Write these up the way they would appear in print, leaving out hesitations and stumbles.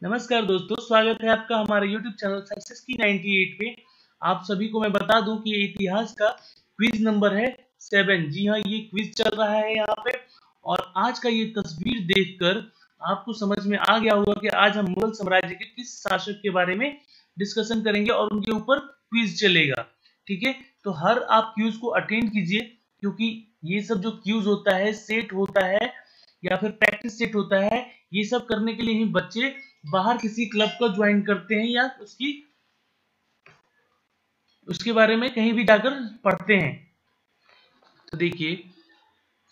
नमस्कार दोस्तों, स्वागत है आपका हमारे YouTube चैनल सक्सेस की 98 पे। आप सभी को मैं बता दूं कि इतिहास का क्विज नंबर है 7। जी हाँ, ये क्विज चल रहा है यहाँ पे। और आज का ये तस्वीर देखकर आपको समझ में आ गया होगा कि आज हम मुगल साम्राज्य के किस शासक के बारे में डिस्कशन करेंगे और उनके ऊपर क्विज चलेगा। ठीक है, तो हर आप क्यूज को अटेंड कीजिए, क्योंकि ये सब जो क्यूज होता है, सेट होता है या फिर प्रैक्टिस सेट होता है, ये सब करने के लिए ही बच्चे बाहर किसी क्लब को ज्वाइन करते हैं या उसके बारे में कहीं भी जाकर पढ़ते हैं। तो देखिए,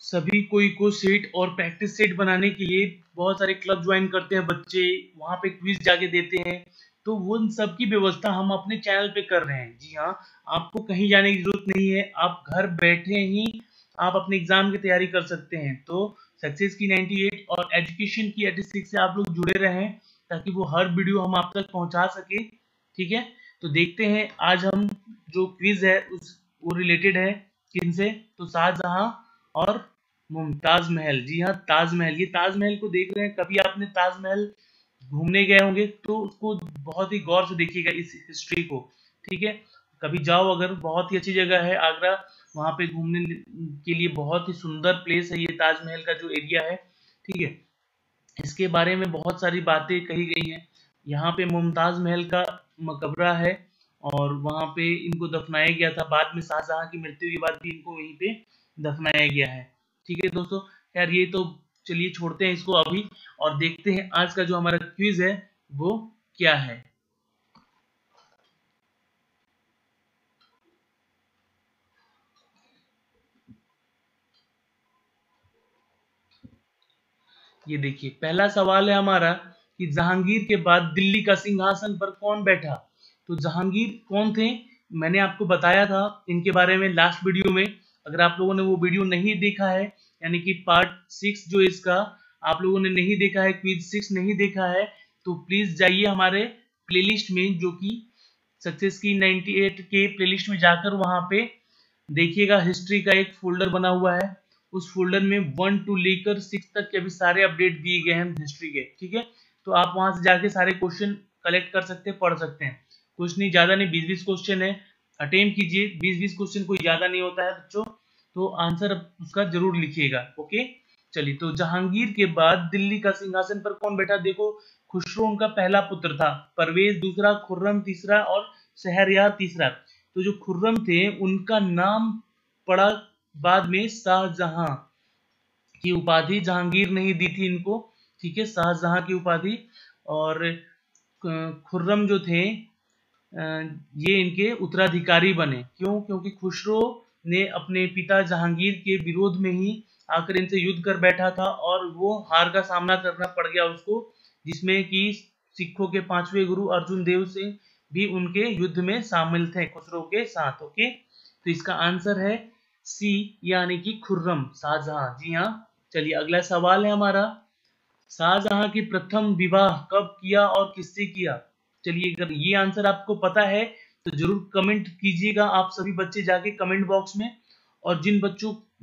सभी कोई को सेट और प्रैक्टिस सेट बनाने के लिए बहुत सारे क्लब ज्वाइन करते हैं बच्चे, वहां पे क्विज जाके देते हैं। तो वो सब की व्यवस्था हम अपने चैनल पे कर रहे हैं। जी हाँ, आपको कहीं जाने की जरूरत नहीं है, आप घर बैठे ही आप अपने एग्जाम की तैयारी कर सकते हैं। तो सक्सेस की 98 और एजुकेशन की 86 से आप लोग जुड़े रहें, ताकि वो हर वीडियो हम आप तक पहुंचा सके। ठीक है, तो देखते हैं आज हम जो क्विज है वो रिलेटेड है किनसे, तो शाहजहां और मुमताज महल। जी हाँ, ताजमहल। ये ताजमहल को देख रहे हैं, कभी आपने ताजमहल घूमने गए होंगे तो उसको बहुत ही गौर से देखिएगा, इस हिस्ट्री को। ठीक है, कभी जाओ, अगर बहुत ही अच्छी जगह है आगरा, वहां पे घूमने के लिए बहुत ही सुंदर प्लेस है ये ताजमहल का जो एरिया है। ठीक है, इसके बारे में बहुत सारी बातें कही गई हैं। यहाँ पे मुमताज महल का मकबरा है और वहां पे इनको दफनाया गया था। बाद में शाहजहां की मृत्यु के बाद भी इनको वहीं पे दफनाया गया है। ठीक है दोस्तों, यार ये तो चलिए छोड़ते हैं इसको अभी और देखते हैं आज का जो हमारा क्विज है वो क्या है। ये देखिए, पहला सवाल है हमारा कि जहांगीर के बाद दिल्ली का सिंहासन पर कौन बैठा। तो जहांगीर कौन थे, मैंने आपको बताया था इनके बारे में लास्ट वीडियो में। अगर आप लोगों ने वो वीडियो नहीं देखा है, यानी कि पार्ट 6 जो इसका आप लोगों ने नहीं देखा है, क्विज 6 नहीं देखा है, तो प्लीज जाइए हमारे प्लेलिस्ट में, जो कि सक्सेस की 98 के प्लेलिस्ट में जाकर वहां पे देखिएगा। हिस्ट्री का एक फोल्डर बना हुआ है, उस फोल्डर में 1 to लेकर 6 तक के अभी सारे अपडेट दिए गए हैं हिस्ट्री के। ठीक है, तो आप वहां से जाके सारे क्वेश्चन कलेक्ट कर सकते हैं, पढ़ सकते हैं। कुछ नहीं, ज्यादा नहीं, 20-20 क्वेश्चन है, अटेम्प्ट कीजिए। 20-20 क्वेश्चन कोई ज्यादा नहीं होता है बच्चों, तो आंसर उसका जरूर लिखिएगा। ओके, चलिए, तो जहांगीर के बाद दिल्ली का सिंहासन पर कौन बैठा। देखो, खुसरो उनका पहला पुत्र था, परवेज दूसरा, खुर्रम तीसरा और शहरयार तीसरा। तो जो खुर्रम थे उनका नाम पड़ा बाद में शाहजहां। की उपाधि जहांगीर नहीं दी थी इनको, ठीक है, शाहजहां की उपाधि। और खुर्रम जो थे ये इनके उत्तराधिकारी बने। क्यों? क्योंकि खुसरो ने अपने पिता जहांगीर के विरोध में ही आकर इनसे युद्ध कर बैठा था और वो हार का सामना करना पड़ गया उसको, जिसमें कि सिखों के 5वें गुरु अर्जुन देव सिंह भी उनके युद्ध में शामिल थे खुसरो के साथ। ओके, तो इसका आंसर है सी, यानी कि खुर्रम, शाहजहां। जी हाँ, चलिए अगला सवाल है हमारा, शाहजहां की प्रथम विवाह कब किया और किससे किया। चलिए, अगर ये आंसर आपको पता है तो जरूर कमेंट कीजिएगा आप सभी बच्चे जाके कमेंट बॉक्स में। और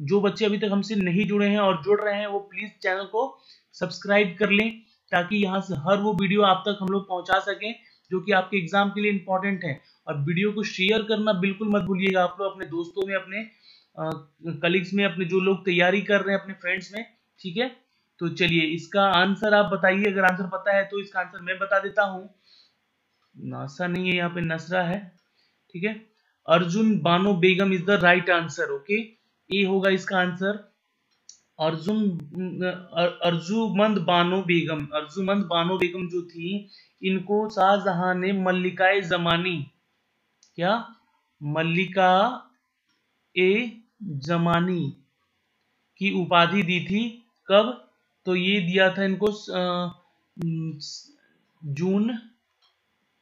जो बच्चे अभी तक हमसे नहीं जुड़े हैं और जुड़ रहे हैं, वो प्लीज चैनल को सब्सक्राइब कर लें, ताकि यहाँ से हर वो वीडियो आप तक हम लोग पहुंचा सकें जो कि आपके एग्जाम के लिए इंपॉर्टेंट है। और वीडियो को शेयर करना बिल्कुल मत भूलिएगा, आप लोग अपने दोस्तों में, अपने कलीग्स में, अपने जो लोग तैयारी कर रहे हैं अपने फ्रेंड्स में। ठीक है, तो चलिए इसका आंसर आप बताइए। अगर आंसर पता है तो इसका आंसर मैं बता देता हूं। नासा नहीं है, यहाँ पे नसरा है। ठीक है, Arjun Bano Begum is the right answer. Okay, ये होगा इसका आंसर। अर्जुन अर्जुमंद बानो बेगम जो थी, इनको शाहजहां ने मल्लिकाए जमानी, क्या, मल्लिका ए जमानी की उपाधि दी थी। कब? तो ये दिया था इनको जून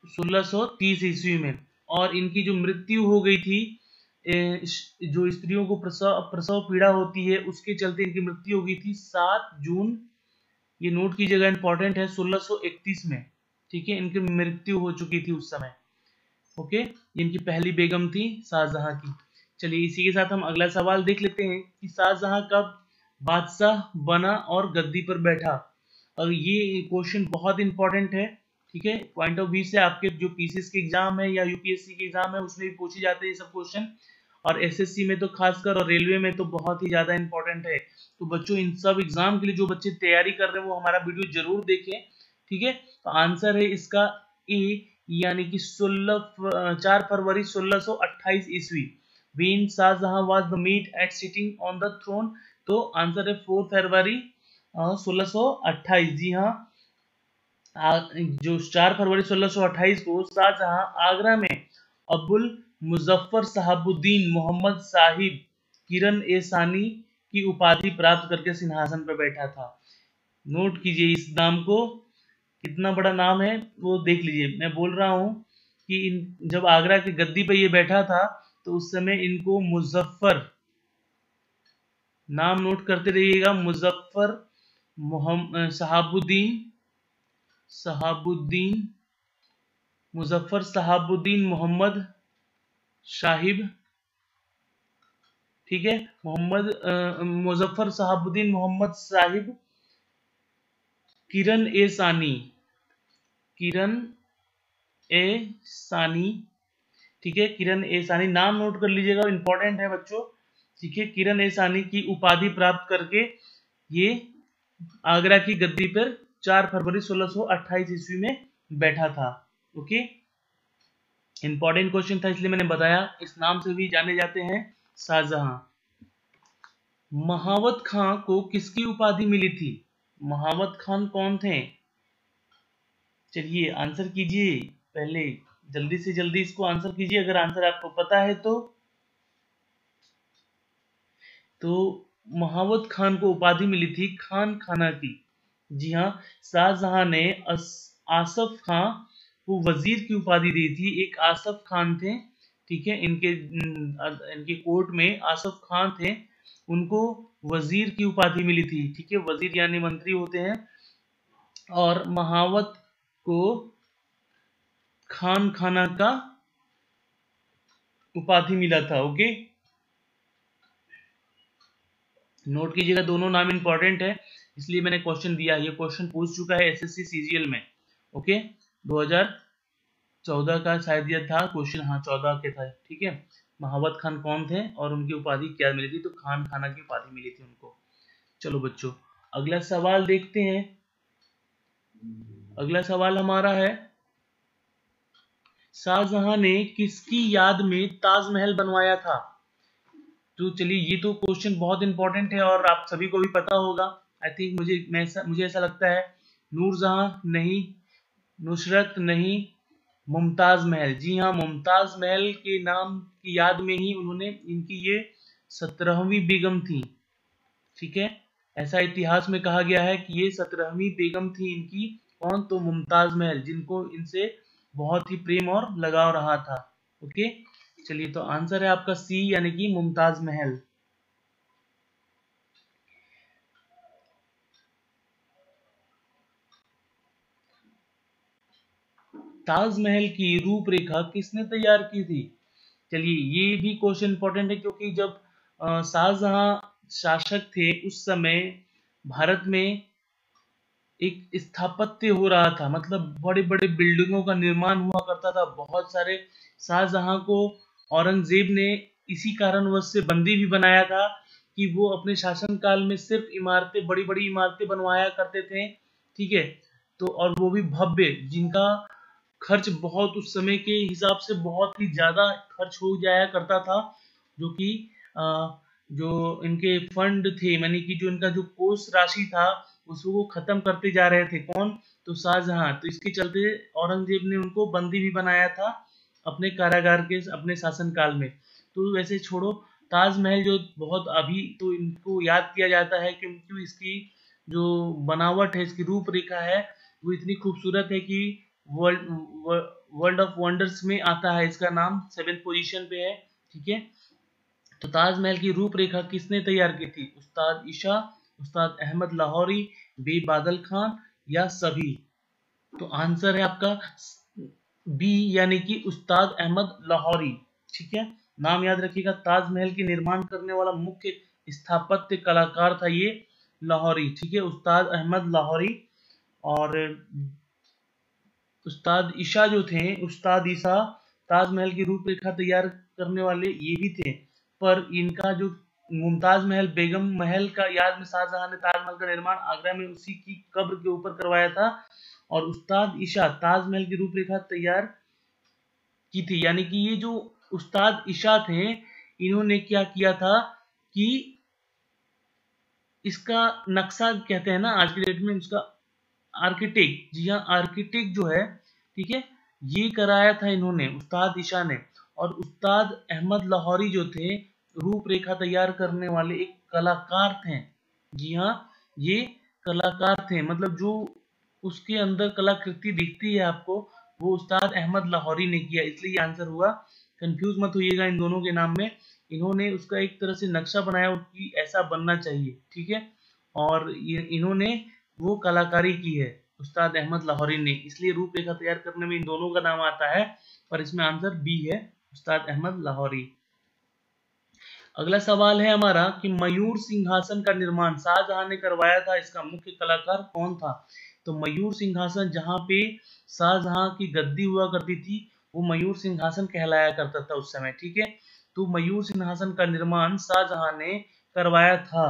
1630 ईस्वी में। और इनकी जो मृत्यु हो गई थी, जो स्त्रियों को प्रसव पीड़ा होती है उसके चलते इनकी मृत्यु हो गई थी 7 जून, ये नोट की जगह इंपॉर्टेंट है, 1631 में। ठीक है, इनकी मृत्यु हो चुकी थी उस समय। ओके, इनकी पहली बेगम थी शाहजहां की। चलिए इसी के साथ हम अगला सवाल देख लेते हैं कि शाहजहां कब बादशाह बना और गद्दी पर बैठा। और ये क्वेश्चन बहुत इंपॉर्टेंट है, ठीक है, पॉइंट ऑफ व्यू से आपके जो पीसीएस के एग्जाम है या यूपीएससी के एग्जाम है उसमें भी पूछे जाते हैं ये सब क्वेश्चन, और एसएससी में तो खासकर और रेलवे में तो बहुत ही ज्यादा इंपॉर्टेंट है। तो बच्चों इन सब एग्जाम के लिए जो बच्चे तैयारी कर रहे हैं वो हमारा वीडियो जरूर देखें, ठीक है। तो आंसर है इसका ए, यानी कि 4 फरवरी 1628 ईस्वी, when Shahjahan was the meet at sitting on the throne। तो आंसर है 4 फरवरी 1628। जी हाँ, जो 4 फरवरी 1628 को शाहजहां आगरा में अब्दुल मुजफ्फर साहबुद्दीन मोहम्मद साहिब किरण ए सानी की उपाधि प्राप्त करके सिंहासन पर बैठा था। नोट कीजिए इस नाम को, कितना बड़ा नाम है वो देख लीजिए। मैं बोल रहा हूँ कि जब आगरा की गद्दी पर ये बैठा था तो उस समय इनको मुजफ्फर, नाम नोट करते रहिएगा, मुजफ्फर मुजफ्फर साहबुद्दीन मोहम्मद साहिब, ठीक है, मुजफ्फर साहबुद्दीन मोहम्मद साहिब किरण ए सानी, ठीक है, किरण ए सानी, नाम नोट कर लीजिएगा, इंपॉर्टेंट है बच्चों, ठीक है। किरण ए सानी की उपाधि प्राप्त करके ये आगरा की गद्दी पर 4 फरवरी 1628 ईस्वी में बैठा था। ओके, इंपॉर्टेंट क्वेश्चन था इसलिए मैंने बताया। इस नाम से भी जाने जाते हैं शाहजहां। महावत खां को किसकी उपाधि मिली थी? महावत खान कौन थे? चलिए आंसर कीजिए, पहले जल्दी से जल्दी इसको आंसर कीजिए अगर आंसर आपको पता है तो महावत खान को उपाधि मिली थी खान खाना की। जी हाँ, शाहजहां ने आसफ खां को वजीर की उपाधि दी थी। एक आसफ खान थे, ठीक है, इनके कोर्ट में आसफ खान थे, उनको वजीर की उपाधि मिली थी, ठीक है, वजीर यानी मंत्री होते हैं, और महावत को खान खाना का उपाधि मिला था। ओके, नोट कीजिएगा, दोनों नाम इंपॉर्टेंट है इसलिए मैंने क्वेश्चन दिया। ये क्वेश्चन पूछ चुका है एसएससी सीजीएल में। ओके, 2014 का शायद ये था क्वेश्चन, हाँ 14 के था, ठीक है। महावत खान कौन थे और उनकी उपाधि क्या मिली थी? तो खान खाना की उपाधि मिली थी उनको। चलो बच्चों, अगला सवाल देखते हैं। अगला सवाल हमारा है, शाहजहां ने किसकी याद में ताजमहल बनवाया था? तो चलिए, ये तो क्वेश्चन बहुत इंपॉर्टेंट है और आप सभी को भी पता होगा। आई थिंक मुझे ऐसा लगता है, नूरजहां नहीं, नुसरत नहीं, मुमताज महल। जी हाँ, मुमताज महल के नाम की याद में ही उन्होंने, इनकी ये 17वीं बेगम थी, ठीक है। ऐसा इतिहास में कहा गया है कि ये 17वीं बेगम थी इनकी। कौन? तो मुमताज महल, जिनको इनसे बहुत ही प्रेम और लगाव रहा था। ओके, चलिए, तो आंसर है आपका सी, यानी कि मुमताज महल। ताजमहल की रूपरेखा किसने तैयार की थी? चलिए, ये भी क्वेश्चन इंपॉर्टेंट है क्योंकि जब शाहजहां शासक थे उस समय भारत में एक स्थापत्य हो रहा था, मतलब बड़े बड़े बिल्डिंगों का निर्माण हुआ करता था बहुत सारे। शाहजहां को औरंगजेब ने इसी कारणवश से बंदी भी बनाया था कि वो अपने शासन काल में सिर्फ इमारतें, बड़ी बड़ी इमारतें बनवाया करते थे, ठीक है। तो और वो भी भव्य, जिनका खर्च बहुत, उस समय के हिसाब से बहुत ही ज्यादा खर्च हो जाया करता था, जो कि जो इनके फंड थे, यानी कि जो इनका जो कोष राशि था उसको खत्म करते जा रहे थे। कौन? तो शाहजहां। तो इसके चलते औरंगजेब ने उनको बंदी भी बनाया था अपने कारागार के, अपने शासन काल में। तो वैसे छोड़ो, ताजमहल जो बहुत अभी तो इनको याद किया जाता है क्योंकि इसकी जो बनावट है, इसकी रूपरेखा है, वो इतनी खूबसूरत है कि वर्ल्ड ऑफ वंडर्स में आता है, इसका नाम 7th पोजीशन पे है, ठीक है। तो ताजमहल की रूपरेखा किसने तैयार की थी? उस्ताद ईशा, उस्ताद अहमद लाहौरी, बी बादल खान, या सभी? तो आंसर है आपका बी, यानी कि उस्ताद अहमद लाहौरी, ठीक है। नाम याद रखिएगा, ताजमहल के निर्माण करने वाला मुख्य स्थापत्य कलाकार था ये लाहौरी, ठीक है, उस्ताद अहमद लाहौरी। और उस्ताद ईशा जो थे, उस्ताद ईशा ताजमहल की रूपरेखा तैयार करने वाले ये भी थे, पर इनका जो मुमताज महल बेगम महल का याद में शाहजहां ने ताजमहल का निर्माण आगरा में उसी की कब्र के ऊपर करवाया था। और उस्ताद ईशा ताजमहल की रूपरेखा तैयार की थी, यानी कि ये जो उस्ताद ईशा थे इन्होंने क्या किया था कि इसका नक्शा कहते हैं ना आज की डेट में, इसका आर्किटेक्ट, जी हाँ आर्किटेक्ट जो है, ठीक है, ये कराया था इन्होंने उस्ताद ईशा ने। और उस्ताद अहमद लाहौरी जो थे रूपरेखा तैयार करने वाले एक कलाकार थे, जी हाँ ये कलाकार थे, मतलब जो उसके अंदर कलाकृति दिखती है आपको वो उस्ताद अहमद लाहौरी ने किया, इसलिए आंसर हुआ। कंफ्यूज मत होइएगा इन दोनों के नाम में, इन्होंने उसका एक तरह से नक्शा बनाया उसकी ऐसा बनना चाहिए, ठीक है, और ये इन्होंने वो कलाकारी की है उस्ताद अहमद लाहौरी ने, इसलिए रूपरेखा तैयार करने में इन दोनों का नाम आता है, पर इसमें आंसर बी है उस्ताद अहमद लाहौरी। अगला सवाल है हमारा कि मयूर सिंहासन का निर्माण शाहजहां ने करवाया था, इसका मुख्य कलाकार कौन था? तो मयूर सिंहासन जहां पे शाहजहां की गद्दी हुआ करती थी वो मयूर सिंहासन कहलाया करता था उस समय, ठीक है। तो मयूर सिंहासन का निर्माण शाहजहां ने करवाया था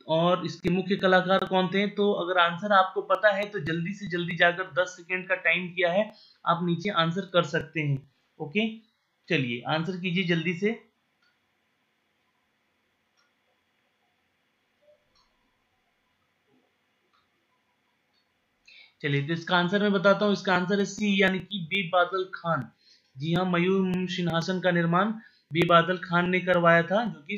और इसके मुख्य कलाकार कौन थे? तो अगर आंसर आपको पता है तो जल्दी से जल्दी जाकर 10 सेकेंड का टाइम किया है, आप नीचे आंसर कर सकते हैं। ओके चलिए आंसर कीजिए जल्दी से। चलिए तो इसका आंसर मैं बताता हूँ, इसका आंसर है सी यानी कि बेबादल खान। जी हाँ मयूर सिंहासन का निर्माण बेबादल खान ने करवाया था, जो कि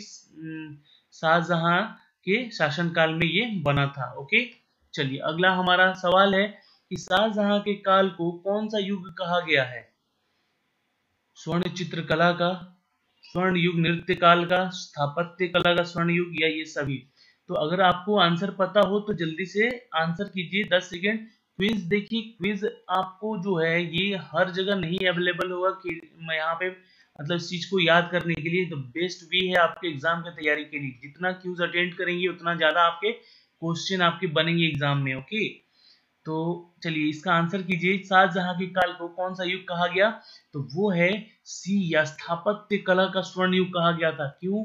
शाहजहां के शासनकाल में ये बना था। ओके चलिए अगला हमारा सवाल है कि शाहजहां के काल को कौन सा युग कहा गया है? स्वर्ण चित्रकला का, स्वर्ण युग नृत्य काल का, स्थापत्य कला का स्वर्ण युग, या ये सभी? तो अगर आपको आंसर पता हो तो जल्दी से आंसर कीजिए 10 सेकेंड। क्विज देखिए, क्विज आपको जो है ये हर जगह नहीं अवेलेबल होगा कि मैं यहाँ पे मतलब इस चीज को याद करने के लिए, तो बेस्ट वे है आपके एग्जाम की तैयारी के लिए, जितना क्विज अटेंड करेंगे उतना ज्यादा आपके क्वेश्चन आपके बनेंगे एग्जाम में। ओके तो चलिए इसका आंसर कीजिए, शाहजहां के काल को कौन सा युग कहा गया? तो वो है सी या स्थापत्य कला का स्वर्ण युग कहा गया था। क्यों?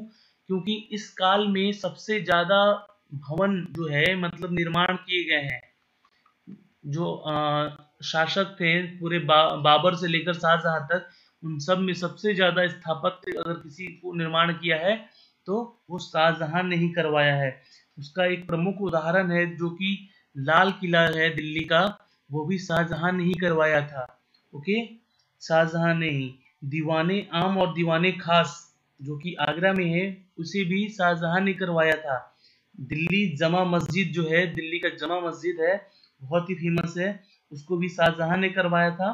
क्योंकि इस काल में सबसे ज्यादा भवन जो है मतलब निर्माण किए गए हैं। जो शासक थे पूरे बाबर से लेकर शाहजहां तक, उन सब में सबसे ज्यादा स्थापत्य अगर किसी को निर्माण किया है तो वो शाहजहां ने ही करवाया है। उसका एक प्रमुख उदाहरण है जो कि लाल किला है दिल्ली का, वो भी शाहजहां ने ही करवाया था। ओके शाहजहां ने ही। दीवाने आम और दीवाने खास जो कि आगरा में है उसे भी शाहजहां ने करवाया था। दिल्ली जमा मस्जिद जो है, दिल्ली का जमा मस्जिद है बहुत ही फेमस है, उसको भी शाहजहां ने करवाया था।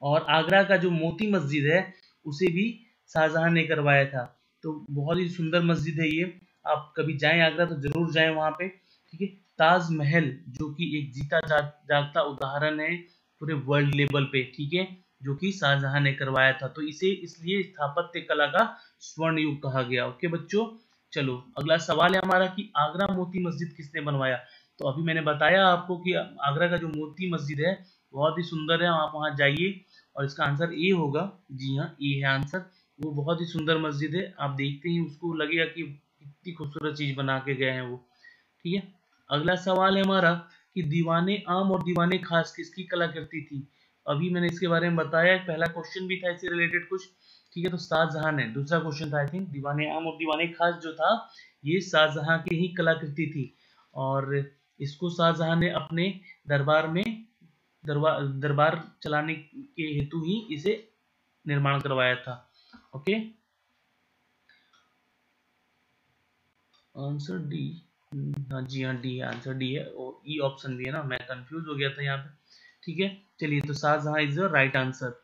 और आगरा का जो मोती मस्जिद है उसे भी शाहजहां ने करवाया था। तो बहुत ही सुंदर मस्जिद है ये, आप कभी जाएं आगरा तो जरूर जाएं वहां पे, ठीक है। ताजमहल जो कि एक जीता जागता उदाहरण है पूरे वर्ल्ड लेवल पे, ठीक है, जो कि शाहजहां ने करवाया था, तो इसे इसलिए स्थापत्य कला का स्वर्ण युग कहा गया। ओके बच्चों चलो अगला सवाल है हमारा कि आगरा मोती मस्जिद किसने बनवाया? तो अभी मैंने बताया आपको कि आगरा का जो मोती मस्जिद है बहुत ही सुंदर है, आप वहां जाइए, और इसका आंसर ए होगा। जी हाँ ए है आंसर, वो बहुत ही सुंदर मस्जिद है, आप देखते ही उसको लगेगा कि कितनी खूबसूरत चीज बना के गए हैं वो, ठीक है। अगला सवाल है हमारा कि दीवाने आम और दीवाने खास किसकी कलाकृति थी? अभी मैंने इसके बारे में बताया, पहला क्वेश्चन भी था इससे रिलेटेड कुछ, ठीक है, तो शाहजहां ने, दूसरा क्वेश्चन था आई थिंक दीवाने आम और दीवाने खास जो था ये शाहजहां की ही कलाकृति थी, और इसको शाहजहां ने अपने दरबार में दरबार चलाने के हेतु ही इसे निर्माण करवाया था। ओके आंसर डी, हाँ जी हाँ डी है आंसर, डी है, और ई ऑप्शन भी है ना, मैं कंफ्यूज हो गया था यहाँ पे, ठीक है। चलिए तो Shahjahan is the right answer.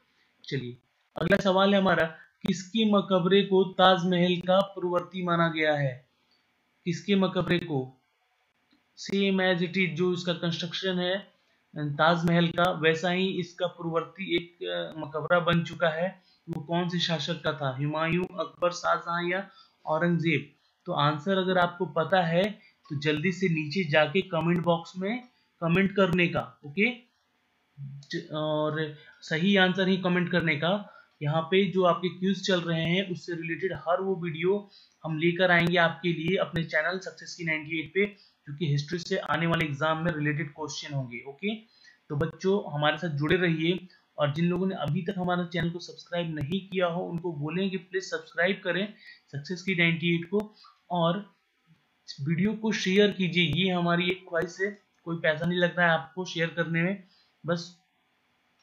चलिए अगला सवाल है हमारा, किसके मकबरे को ताजमहल का पूर्ववर्ती माना गया है? किसके मकबरे को? सेम एज इट इज, जो इसका कंस्ट्रक्शन है ताजमहल का वैसा ही इसका पूर्ववर्ती एक मकबरा बन चुका है। वो कौन से शासक का था? हुमायूं, अकबर, शाहजहां या औरंगजेब? तो आंसर अगर आपको पता है तो जल्दी से नीचे जाके कमेंट बॉक्स में कमेंट करने का, ओके, और सही आंसर ही कमेंट करने का। यहाँ पे जो आपके क्यूज चल रहे हैं उससे रिलेटेड हर वो वीडियो हम लेकर आएंगे आपके लिए अपने चैनल सक्सेस की 98 पे, क्योंकि हिस्ट्री से आने वाले एग्जाम में रिलेटेड क्वेश्चन होंगे, ओके। तो बच्चों हमारे साथ जुड़े रहिए, और जिन लोगों ने अभी तक हमारे चैनल को सब्सक्राइब नहीं किया हो उनको बोलें कि प्लीज सब्सक्राइब करें सक्सेस की 98 को, और वीडियो को शेयर कीजिए। ये हमारी एक ख्वाहिश है, कोई पैसा नहीं लगता है आपको शेयर करने में, बस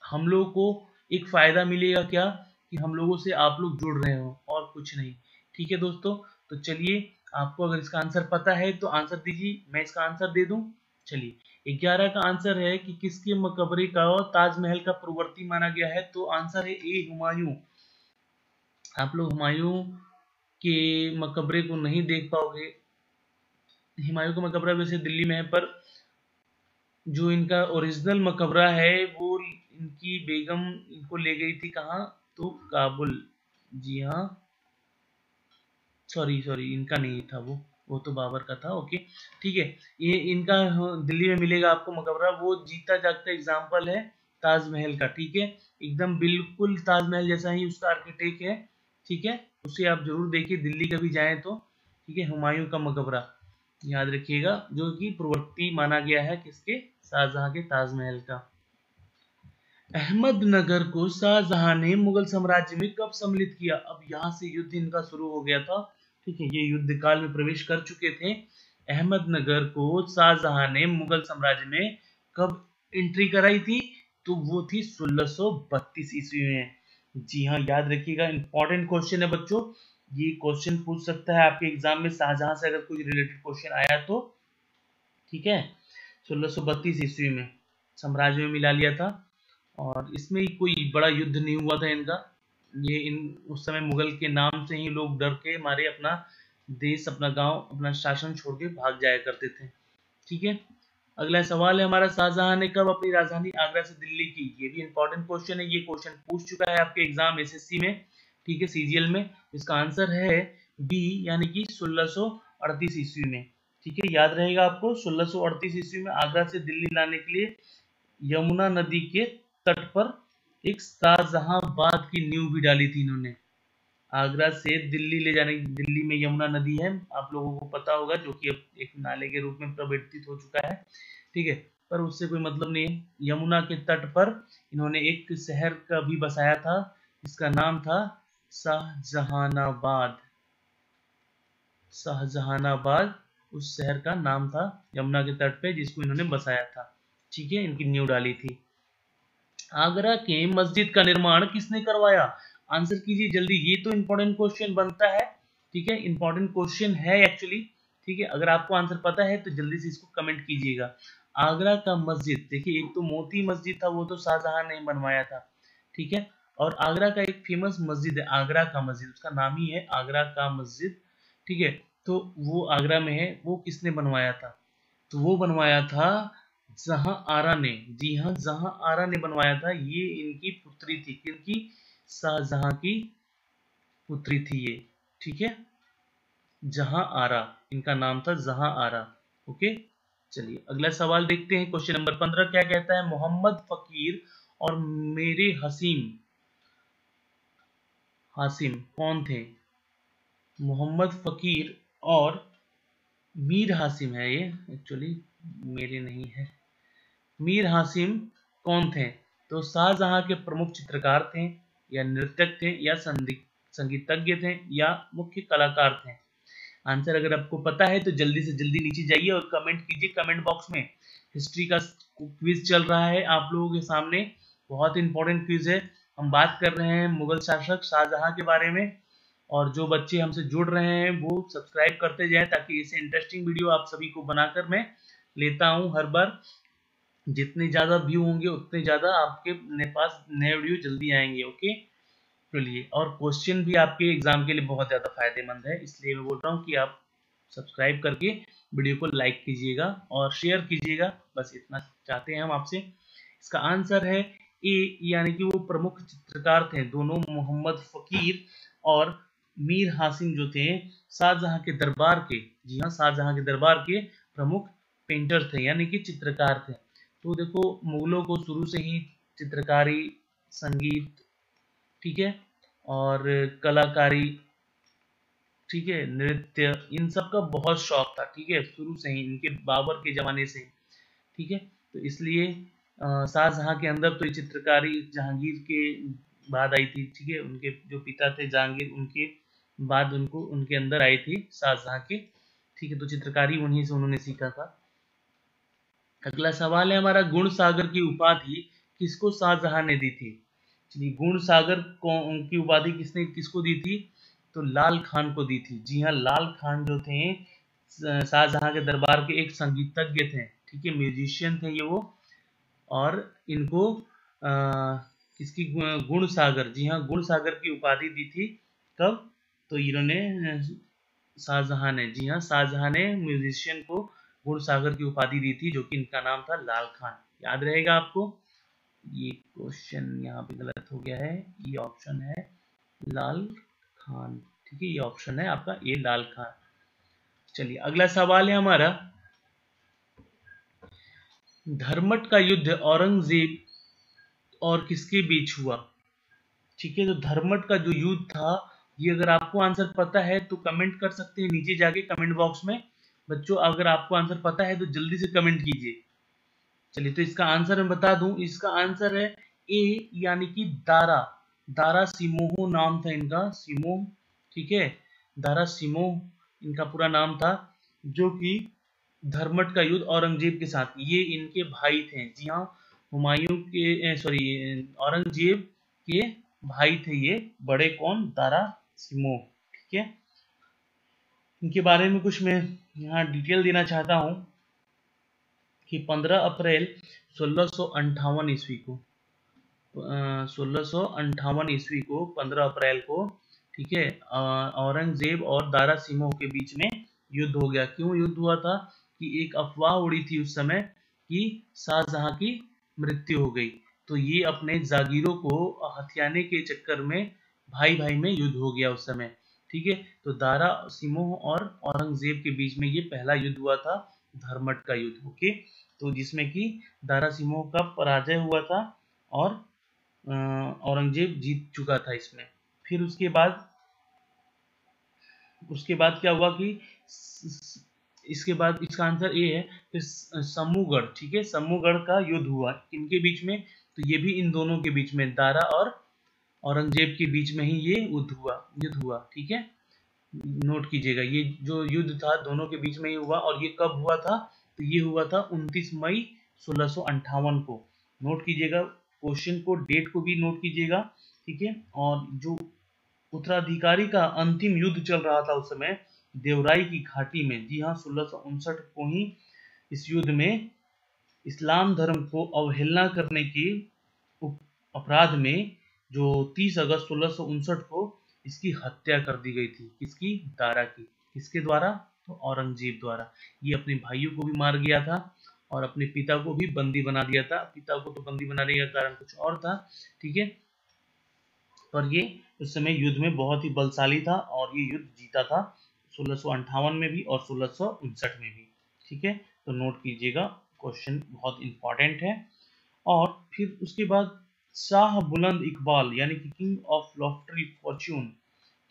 हम लोगों को एक फायदा मिलेगा क्या, कि हम लोगों से आप लोग जुड़ रहे हो, और कुछ नहीं। ठीक है दोस्तों, तो चलिए, आपको अगर इसका आंसर पता है तो आंसर दीजिए, मैं इसका आंसर दे दूं। चलिए, 11 का आंसर है कि किसके मकबरे का ताजमहल का पूर्ववर्ती माना गया है, तो आंसर है ए, हुमायूं। आप लोग हुमायूं के मकबरे को नहीं देख पाओगे। हुमायूं का मकबरा वैसे दिल्ली में है, पर जो इनका ओरिजिनल मकबरा है वो इनकी बेगम इनको ले गई थी कहाँ, तो काबुल। जी हाँ, सॉरी इनका नहीं था वो तो बाबर का था, ओके ठीक है। ये इनका दिल्ली में मिलेगा आपको मकबरा, वो जीता जागता एग्जाम्पल है ताजमहल का, ठीक है, एकदम बिल्कुल ताजमहल जैसा ही उसका आर्किटेक्ट है, ठीक है, उसे आप जरूर देखिए दिल्ली कभी जाएं तो, ठीक है। हुमायूं का मकबरा याद रखिएगा, जो कि पूर्ववर्ती माना गया है किसके, शाहजहां के ताजमहल का। अहमदनगर को शाहजहां ने मुगल साम्राज्य में कब सम्मिलित किया, अब यहाँ से युद्ध इनका शुरू हो गया था, ठीक है, ये युद्ध काल में प्रवेश कर चुके थे। अहमदनगर को शाहजहां ने मुगल साम्राज्य में कब एंट्री कराई थी, तो वो थी 1632 ईस्वी में। जी हाँ, याद रखिएगा, इंपॉर्टेंट क्वेश्चन है बच्चों, ये क्वेश्चन पूछ सकता है आपके एग्जाम में, शाहजहां से अगर कोई रिलेटेड क्वेश्चन आया तो, ठीक है। 1632 ईस्वी में साम्राज्य में मिला लिया था, और इसमें कोई बड़ा युद्ध नहीं हुआ था इनका, ये उस समय मुगल के नाम से ही लोग डर के मारे अपना देश, अपना गांव, अपना शासन छोड़ के भाग जाया करते थे, ठीक है। अगला सवाल है हमारा, शाहजहां ने कब अपनी राजधानी आगरा से दिल्ली की, ये भी इंपॉर्टेंट क्वेश्चन है, ये क्वेश्चन पूछ चुका है आपके एग्जाम एसएससी में, ठीक है, सीजीएल में। इसका आंसर है बी, यानी कि 1638 ईस्वी में, ठीक है, याद रहेगा आपको, 1638 ईस्वी में आगरा से दिल्ली लाने के लिए यमुना नदी के तट पर एक शाहजहांबाद की नींव भी डाली थी इन्होंने। आगरा से दिल्ली ले जाने, दिल्ली में यमुना नदी है, आप लोगों को पता होगा, जो कि अब एक नाले के रूप में परिवर्तित हो चुका है, ठीक है, पर उससे कोई मतलब नहीं है। यमुना के तट पर इन्होंने एक शहर का भी बसाया था, इसका नाम था शाहजहानाबाद। शाहजहानाबाद उस शहर का नाम था, यमुना के तट पे, जिसको इन्होंने बसाया था, ठीक है, इनकी नींव डाली थी। आगरा के मस्जिद का निर्माण किसने करवाया, आंसर कीजिए जल्दी, ये तो इंपॉर्टेंट क्वेश्चन बनता है, ठीक है, इंपॉर्टेंट क्वेश्चन है एक्चुअली, ठीक है। अगर आपको आंसर पता है तो जल्दी से इसको कमेंट कीजिएगा। आगरा का मस्जिद, देखिए, एक तो मोती मस्जिद था, वो तो शाहजहां ने बनवाया था, ठीक है, और आगरा का एक फेमस मस्जिद है आगरा का मस्जिद, उसका नाम ही है आगरा का मस्जिद, ठीक है, तो वो आगरा में है, वो किसने बनवाया था, तो वो बनवाया था जहां आरा ने। जी हाँ, जहां आरा ने बनवाया था, ये इनकी पुत्री थी, क्योंकि शाहजहां की पुत्री थी ये, ठीक है, जहां आरा, इनका नाम था जहां आरा, ओके। चलिए अगला सवाल देखते हैं, क्वेश्चन नंबर 15 क्या कहता है, मोहम्मद फकीर और मेरे हसीम हासिम कौन थे, मोहम्मद फकीर और मीर हासिम है ये एक्चुअली, मेरे नहीं है, मीर हासिम कौन थे, तो शाहजहां के प्रमुख चित्रकार थे, या नृत्यक थे, या संगीतज्ञ थे, या मुख्य कलाकार थे। आंसर अगर आपको पता है तो जल्दी से जल्दी नीचे जाइए और कमेंट कीजिए कमेंट बॉक्स में। हिस्ट्री का क्विज चल रहा है आप लोगों के सामने, बहुत इंपॉर्टेंट क्विज है, हम बात कर रहे हैं मुगल शासक शाहजहां के बारे में, और जो बच्चे हमसे जुड़ रहे हैं वो सब्सक्राइब करते जाएं, ताकि ऐसे इंटरेस्टिंग वीडियो आप सभी को बनाकर मैं लेता हूं हर बार, जितने ज्यादा व्यू होंगे उतने ज्यादा आपके पास नए वीडियो जल्दी आएंगे, ओके। चलिए, और क्वेश्चन भी आपके एग्जाम के लिए बहुत ज्यादा फायदेमंद है, इसलिए मैं बोल रहा हूँ कि आप सब्सक्राइब करके वीडियो को लाइक कीजिएगा और शेयर कीजिएगा, बस इतना चाहते हैं हम आपसे। इसका आंसर है ए, यानी कि वो प्रमुख चित्रकार थे दोनों, मोहम्मद फकीर और मीर हासिम जो थे शाहजहां के दरबार के, जी हाँ, शाहजहां के दरबार के प्रमुख पेंटर थे, यानी कि चित्रकार थे। तो देखो मुगलों को शुरू से ही चित्रकारी, संगीत, ठीक है, और कलाकारी, ठीक है, नृत्य, इन सब का बहुत शौक था, ठीक है, शुरू से ही, इनके बाबर के जमाने से, ठीक है। तो इसलिए शाहजहां के अंदर तो ये चित्रकारी जहांगीर के बाद आई थी, ठीक है, उनके जो पिता थे जहांगीर, उनके बाद उनको उनके अंदर आई थी शाहजहां के, ठीक है। तो चित्रकारी उन्हीं से उन्होंने सीखा था। अगला सवाल है हमारा, गुण सागर की उपाधि किसको शाहजहां ने दी थी? चलिए, गुण सागर को की उपाधि किसने किसको दी थी? तो लाल खान को दी थी। जी हाँ, लाल खान जो थे शाहजहां के दरबार के एक संगीतज्ञ थे, ठीक है, म्यूजिशियन थे ये वो। और इनको इसकी गुण सागर, जी हाँ, गुण सागर की उपाधि दी थी। कब? तो इन्होंने शाहजहां ने, जी हाँ, शाहजहां ने म्यूजिशियन को गुण सागर की उपाधि दी थी, जो कि इनका नाम था लाल खान। याद रहेगा आपको। ये क्वेश्चन यहाँ पे गलत हो गया है, ये ऑप्शन है लाल खान, ठीक है, ये ऑप्शन है आपका ए लाल खान। चलिए अगला सवाल है हमारा, धर्मट का युद्ध औरंगजेब और किसके बीच हुआ? ठीक है, तो धर्मट का जो युद्ध था, ये अगर आपको आंसर पता है तो कमेंट कर सकते हैं नीचे जाके कमेंट बॉक्स में। बच्चों अगर आपको आंसर पता है तो जल्दी से कमेंट कीजिए। चलिए, तो इसका आंसर मैं बता दूं, इसका आंसर है ए, यानी कि दारा। दारा सिमोह नाम था इनका, सिमोह, ठीक है, दारा सिमोह इनका पूरा नाम था, जो कि धर्मट का युद्ध औरंगजेब के साथ, ये इनके भाई थे। जी हाँ, हुमायूं के सॉरी औरंगजेब के भाई थे ये बड़े, कौन? दारा सिमोह, ठीक है। इनके बारे में कुछ मैं यहाँ डिटेल देना चाहता हूँ कि 15 अप्रैल 1658 ईस्वी को 1658 ईस्वी को 15 अप्रैल को, ठीक है, औरंगजेब और दारा सिमोह के बीच में युद्ध हो गया। क्यों युद्ध हुआ था? कि एक अफवाह उड़ी थी उस समय कि शाहजहां की मृत्यु हो गई, तो ये अपने जागीरों को हथियाने के चक्कर में भाई भाई में युद्ध हो गया उस समय, ठीक है। तो दारा सिमोह और औरंगजेब के बीच में ये पहला युद्ध हुआ था, धर्मट का युद्ध, ओके। तो जिसमें कि दारा सिमोह का पराजय हुआ था और औरंगजेब जीत चुका था इसमें। फिर उसके बाद क्या हुआ कि इसके बाद इसका आंसर ए है, फिर समूहगढ़, ठीक है, समूहगढ़ का युद्ध हुआ इनके बीच में। तो ये भी इन दोनों के बीच में, दारा और औरंगजेब के बीच में ही ये युद्ध हुआ, ठीक है। नोट कीजिएगा, ये जो युद्ध था दोनों के बीच में ही हुआ, और ये कब हुआ था? तो ये हुआ था 29 मई 1658 को। नोट कीजिएगा, क्वेश्चन को, डेट को भी नोट कीजिएगा, ठीक है। और जो उत्तराधिकारी का अंतिम युद्ध चल रहा था उस समय देवराई की घाटी में, जी हाँ, 1659 को ही इस युद्ध में इस्लाम धर्म को अवहेलना करने के अपराध में जो 30 अगस्त 1659 को इसकी हत्या कर दी गई थी। किसकी? दारा की। किसके द्वारा? तो औरंगजेब द्वारा। ये अपने भाइयों को भी मार गया था और अपने पिता को भी बंदी बना दिया था। पिता को तो बंदी बनाने का कारण कुछ और था, ठीक है, पर ये उस समय युद्ध में बहुत ही बलशाली था और ये युद्ध जीता था 1658 में भी और 1659 में भी, ठीक है। तो नोट कीजिएगा, क्वेश्चन बहुत इंपॉर्टेंट है। और फिर उसके बाद शाह बुलंद इकबाल यानी कि किंग ऑफ लॉफ्टी फॉर्च्यून,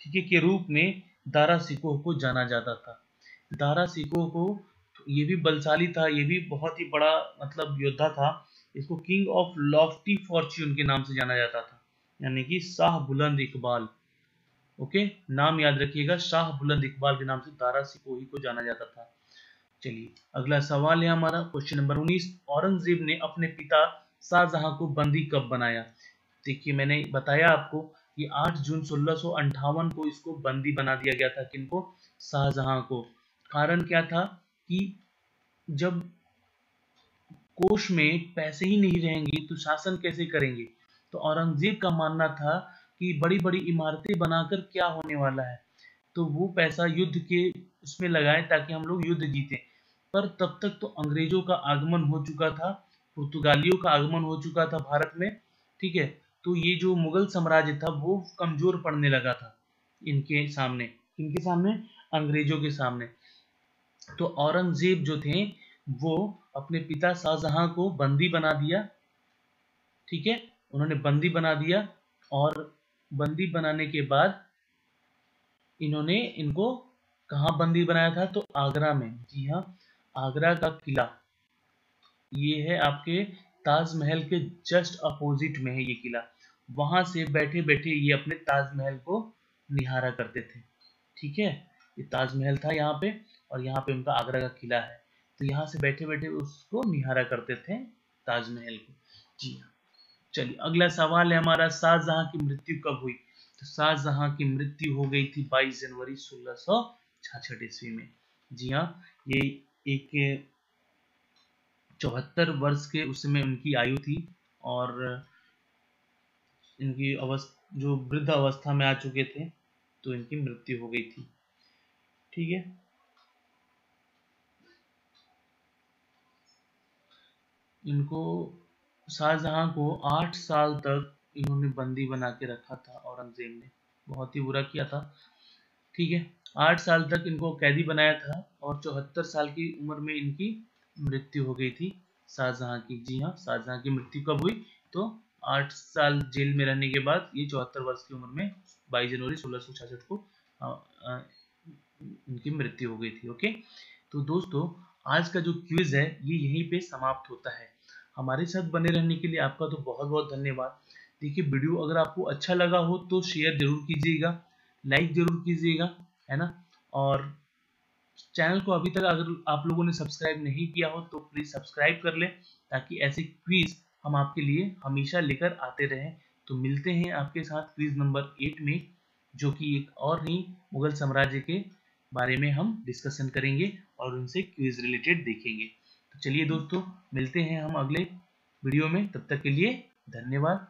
ठीक है, के रूप में दारा सिकोह को जाना जाता था। दारा सिकोह को, ये भी बलशाली था, ये भी बहुत ही बड़ा मतलब योद्धा था। इसको किंग ऑफ लॉफ्टी फॉर्च्यून के नाम से जाना जाता था, यानी कि शाह बुलंद इकबाल, ओके, नाम याद रखिएगा, शाह बुलंद इकबाल के नाम से दारा सिकोही को जाना जाता था। चलिए अगला सवाल है हमारा, क्वेश्चन नंबर 19, औरंगजेब ने अपने पिता शाहजहां को बंदी कब बनाया? देखिए, मैंने बताया आपको कि 8 जून 1658 को इसको बंदी बना दिया गया था। किनको? शाहजहां को। कारण क्या था कि जब कोष में पैसे ही नहीं रहेंगे तो शासन कैसे करेंगे? तो औरंगजेब का मानना था कि बड़ी बड़ी इमारतें बनाकर क्या होने वाला है, तो वो पैसा युद्ध के उसमें लगाए ताकि हम लोग युद्ध जीते। पर तब तक तो अंग्रेजों का आगमन हो चुका था, पुर्तगालियों का आगमन हो चुका था भारत में, ठीक है। तो ये जो मुगल साम्राज्य था वो कमजोर पड़ने लगा था इनके सामने। इनके सामने? अंग्रेजों के सामने। तो औरंगजेब जो थे वो अपने पिता शाहजहां को बंदी बना दिया। ठीक है, उन्होंने बंदी बना दिया और बंदी बनाने के बाद इन्होंने इनको कहाँ बंदी बनाया था, तो आगरा में। जी हाँ, आगरा का किला, ये है आपके ताजमहल के जस्ट अपोजिट में है ये किला। वहां से बैठे बैठे ये अपने ताजमहल को निहारा करते थे। ठीक है, ये ताजमहल था यहाँ पे, और यहाँ पे उनका आगरा का किला है। तो यहाँ से बैठे बैठे उसको निहारा करते थे, ताजमहल को। जी हाँ, चलिए अगला सवाल है हमारा, शाहजहां की मृत्यु कब हुई? तो शाहजहां की मृत्यु हो गई थी 22 जनवरी 1666 ईस्वी में। जी हाँ, ये एक 74 वर्ष के उस समय उनकी आयु थी, और इनकी अवस्था, जो वृद्ध अवस्था में आ चुके थे, तो इनकी मृत्यु हो गई थी। ठीक है, इनको, शाहजहां को 8 साल तक इन्होंने बंदी बना के रखा था औरंगजेब ने, बहुत ही बुरा किया था। ठीक है, 8 साल तक इनको कैदी बनाया था, और 74 साल की उम्र में इनकी मृत्यु हो गई थी शाहजहां की। जी हाँ, शाहजहां की मृत्यु कब हुई? तो 8 साल जेल में रहने के बाद ये 74 वर्ष की उम्र में 22 जनवरी 1666 को इनकी मृत्यु हो गई थी। ओके, तो दोस्तों आज का जो क्विज है ये यहीं पे समाप्त होता है। हमारे साथ बने रहने के लिए आपका तो बहुत बहुत धन्यवाद। देखिए, वीडियो अगर आपको अच्छा लगा हो तो शेयर जरूर कीजिएगा, लाइक जरूर कीजिएगा, है ना। और चैनल को अभी तक अगर आप लोगों ने सब्सक्राइब नहीं किया हो तो प्लीज सब्सक्राइब कर लें, ताकि ऐसे क्विज हम आपके लिए हमेशा लेकर आते रहें। तो मिलते हैं आपके साथ क्विज नंबर 8 में, जो कि एक और ही मुगल साम्राज्य के बारे में हम डिस्कशन करेंगे और उनसे क्विज रिलेटेड देखेंगे। तो चलिए दोस्तों, मिलते हैं हम अगले वीडियो में, तब तक के लिए धन्यवाद।